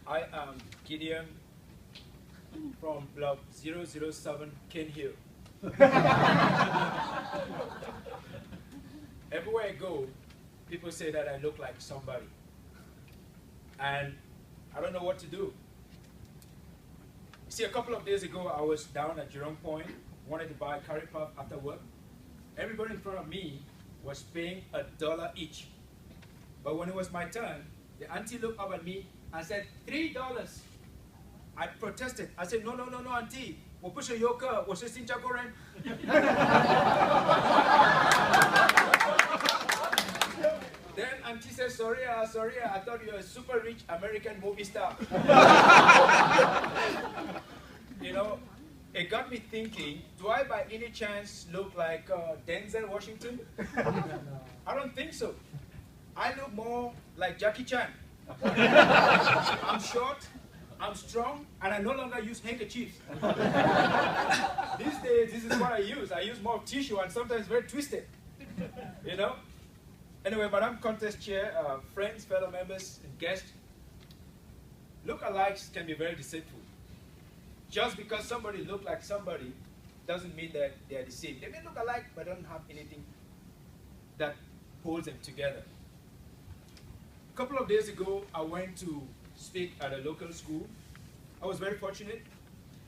I am Gideon from Block 007 Ken Hill. Everywhere I go, people say that I look like somebody. And I don't know what to do. See, a couple of days ago, I was down at Jerome Point, wanted to buy curry puff after work. Everybody in front of me was paying $1 each. But when it was my turn, the auntie looked up at me and said, $3. I protested. I said, no, auntie. We'll push a yoke, we'll say Sincha Goren. Then auntie said, sorry, I thought you were a super rich American movie star. You know, it got me thinking, do I by any chance look like Denzel Washington? I don't think so. I look more like Jackie Chan. I'm short, I'm strong, and I no longer use handkerchiefs. These days, this is what I use. I use more tissue and sometimes very twisted. You know? Anyway, Madam Contest Chair, friends, fellow members, and guests, look-alikes can be very deceitful. Just because somebody looks like somebody doesn't mean that they are the same. They may look alike, but don't have anything that holds them together. A couple of days ago, I went to speak at a local school. I was very fortunate.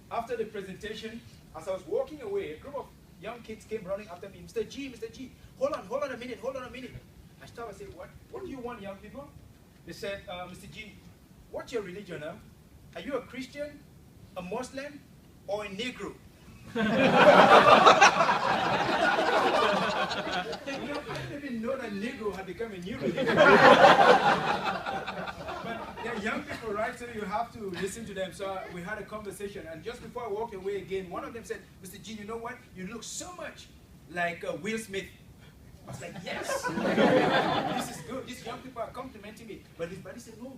After the presentation, as I was walking away, a group of young kids came running after me. Mr. G, hold on a minute. I stopped and said, what do you want, young people? They said, Mr. G, what's your religion, huh? Are you a Christian, a Muslim, or a Negro? I didn't even know that Negro had become a new religion. But they're young people, right? So you have to listen to them. So we had a conversation, and just before I walked away again, one of them said, Mr. G, you know what? You look so much like Will Smith. I was like, yes, this is good. These young people are complimenting me. But his buddy said, no,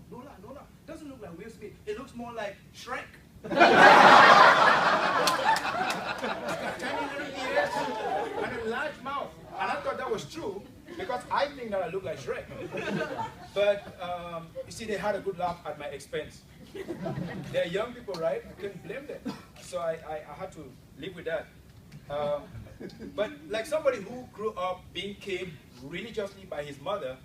doesn't look like Will Smith. It looks more like Shrek. Tiny little ears and a large mouth. And I thought that was true because I think that I look like Shrek. But you see, they had a good laugh at my expense. They're young people, right? I couldn't blame them. So I had to live with that. But like somebody who grew up being caned religiously by his mother,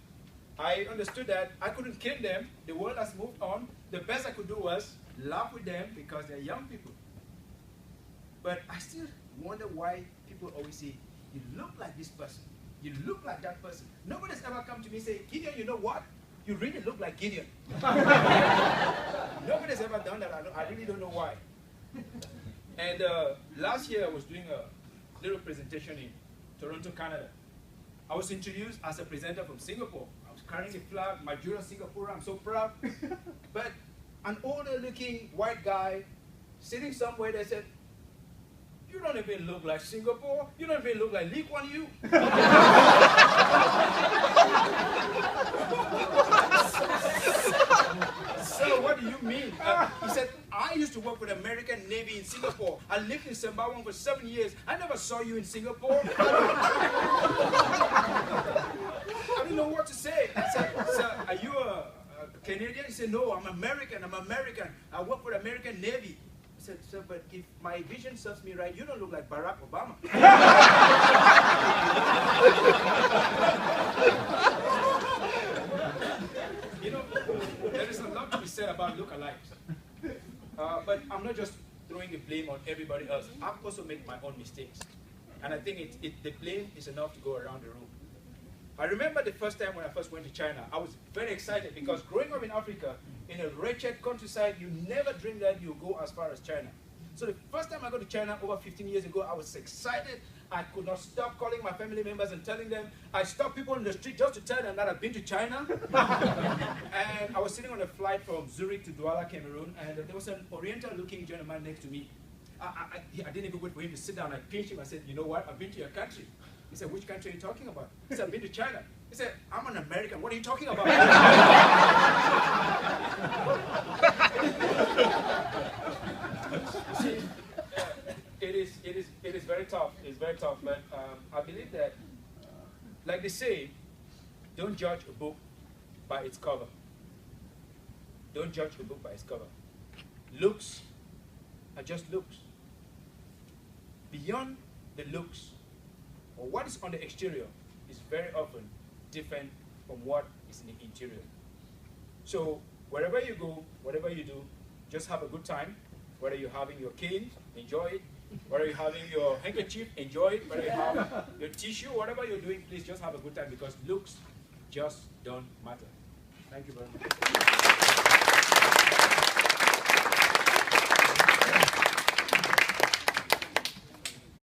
I understood that I couldn't cane them. The world has moved on. The best I could do was laugh with them because they're young people. But I still wonder why people always say, you look like this person. You look like that person. Nobody's ever come to me and say, Gideon, you know what? You really look like Gideon. Nobody's ever done that. I really don't know why. And last year I was doing a little presentation in Toronto, Canada. I was introduced as a presenter from Singapore. I was carrying the flag, Majura Singapore, I'm so proud. But an older looking white guy sitting somewhere, they said, you don't even look like Singapore. You don't even look like Lee Kuan Yew. So what do you mean? He said, I used to work with the American Navy in Singapore. I lived in Sembawang for 7 years. I never saw you in Singapore. I didn't know what to say. I said, sir, are you a Canadian? He said, no, I'm American. I work for the American Navy. I said, sir, but if my vision serves me right, you don't look like Barack Obama. You know, there is a lot to be said about lookalikes. But I'm not just throwing the blame on everybody else. I've also made my own mistakes. And I think the blame is enough to go around the room. I remember the first time when I first went to China, I was very excited because growing up in Africa, in a wretched countryside, you never dream that you go as far as China. So the first time I got to China over 15 years ago, I was excited. I could not stop calling my family members and telling them. I stopped people in the street just to tell them that I've been to China. And I was sitting on a flight from Zurich to Douala, Cameroon, and there was an oriental-looking gentleman next to me. I didn't even wait for him to sit down. I pinched him. I said, you know what? I've been to your country. He said, which country are you talking about? He said, I've been to China. He said, I'm an American. What are you talking about? See, it is very tough. It's very tough. But I believe that, like they say, don't judge a book by its cover. Don't judge the book by its cover. Looks are just looks. Beyond the looks, or what is on the exterior, is very often different from what is in the interior. So wherever you go, whatever you do, just have a good time. Whether you're having your cane, enjoy it. Whether you're having your handkerchief, enjoy it. Whether you have your tissue, whatever you're doing, please just have a good time, because looks just don't matter. Thank you very much.